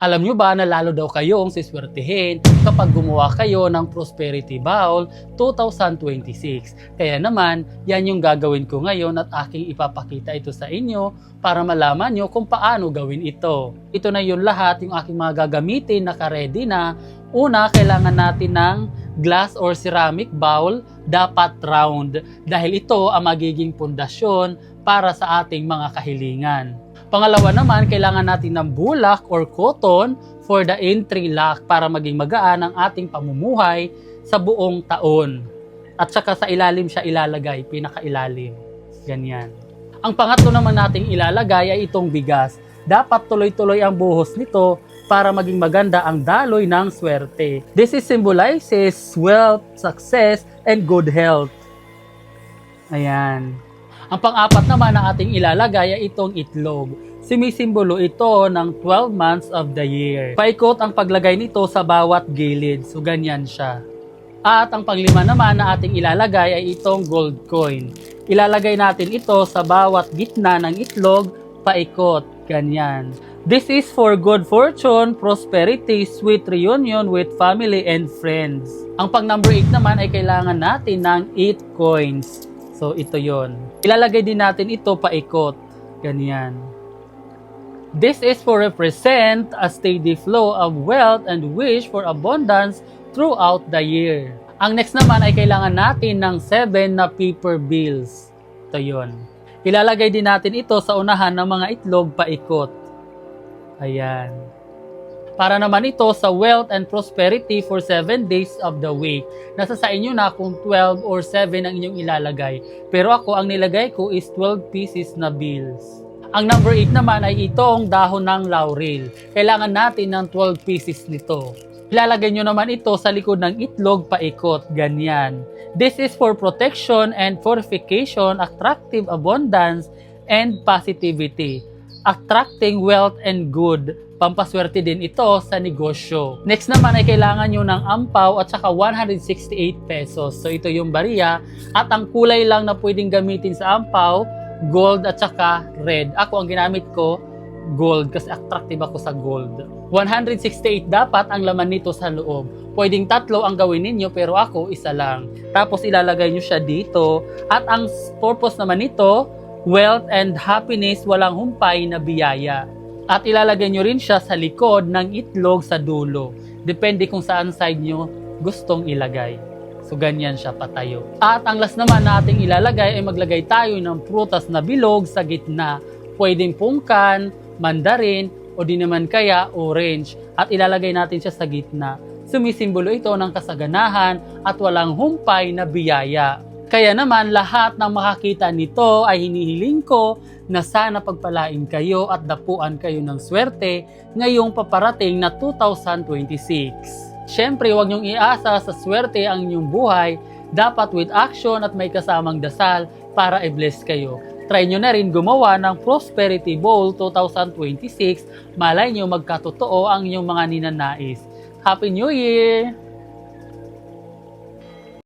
Alam nyo ba na lalo daw kayong siswertehin kapag gumawa kayo ng Prosperity Bowl 2026? Kaya naman, yan yung gagawin ko ngayon at aking ipapakita ito sa inyo para malaman nyo kung paano gawin ito. Ito na yun lahat, yung aking mga gagamitin, naka-ready na. Una, kailangan natin ng glass or ceramic bowl, dapat round, dahil ito ang magiging pundasyon para sa ating mga kahilingan. Pangalawa naman, kailangan natin ng bulak or cotton for the entry lock para maging magaan ang ating pamumuhay sa buong taon. At saka sa ilalim siya ilalagay, pinakailalim. Ganyan. Ang pangatlo naman nating ilalagay ay itong bigas. Dapat tuloy-tuloy ang buhos nito para maging maganda ang daloy ng swerte. This is symbolizes wealth, success, and good health. Ayan. Ang pang-apat naman na ating ilalagay ay itong itlog. Sumisimbolo ito ng 12 months of the year. Paikot ang paglagay nito sa bawat gilid. So ganyan siya. At ang panglima naman na ating ilalagay ay itong gold coin. Ilalagay natin ito sa bawat gitna ng itlog, paikot. Ganyan. This is for good fortune, prosperity, sweet reunion with family and friends. Ang pang number 8 naman ay kailangan natin ng 8 coins. So, ito yon. Ilalagay din natin ito paikot. Ganyan. This is for represent a steady flow of wealth and wish for abundance throughout the year. Ang next naman ay kailangan natin ng 7 na paper bills. Ito yon. Ilalagay din natin ito sa unahan ng mga itlog paikot. Ayan. Para naman ito sa wealth and prosperity for 7 days of the week. Nasa sa inyo na kung 12 or 7 ang inyong ilalagay. Pero ako, ang nilagay ko is 12 pieces na bills. Ang number 8 naman ay itong dahon ng laurel. Kailangan natin ng 12 pieces nito. Ilalagay nyo naman ito sa likod ng itlog paikot. Ganyan. This is for protection and fortification, attractive abundance, and positivity. Attracting wealth and good. Pampaswerte din ito sa negosyo. Next naman ay kailangan nyo ng ampaw at saka 168 pesos. So ito yung bariya at ang kulay lang na pwedeng gamitin sa ampaw, gold at saka red. Ako ang ginamit ko, gold kasi attractive ako sa gold. 168 dapat ang laman nito sa loob. Pwedeng 3 ang gawin ninyo pero ako isa lang. Tapos ilalagay nyo siya dito at ang purpose naman nito, wealth and happiness, walang humpay na biyaya. At ilalagay nyo rin siya sa likod ng itlog sa dulo. Depende kung saan side nyo gustong ilagay. So ganyan siya patayo. At ang last naman na ating ilalagay ay maglagay tayo ng prutas na bilog sa gitna. Pwedeng pungkan, mandarin, o di naman kaya orange. At ilalagay natin siya sa gitna. Sumisimbolo ito ng kasaganahan at walang humpay na biyaya. Kaya naman lahat ng makakita nito ay hinihiling ko na sana pagpalain kayo at dapuan kayo ng swerte ngayong paparating na 2026. Siyempre, huwag niyong iasa sa swerte ang inyong buhay. Dapat with action at may kasamang dasal para i-bless kayo. Try nyo na rin gumawa ng Prosperity Bowl 2026. Malay nyo magkatotoo ang inyong mga ninanais. Happy New Year!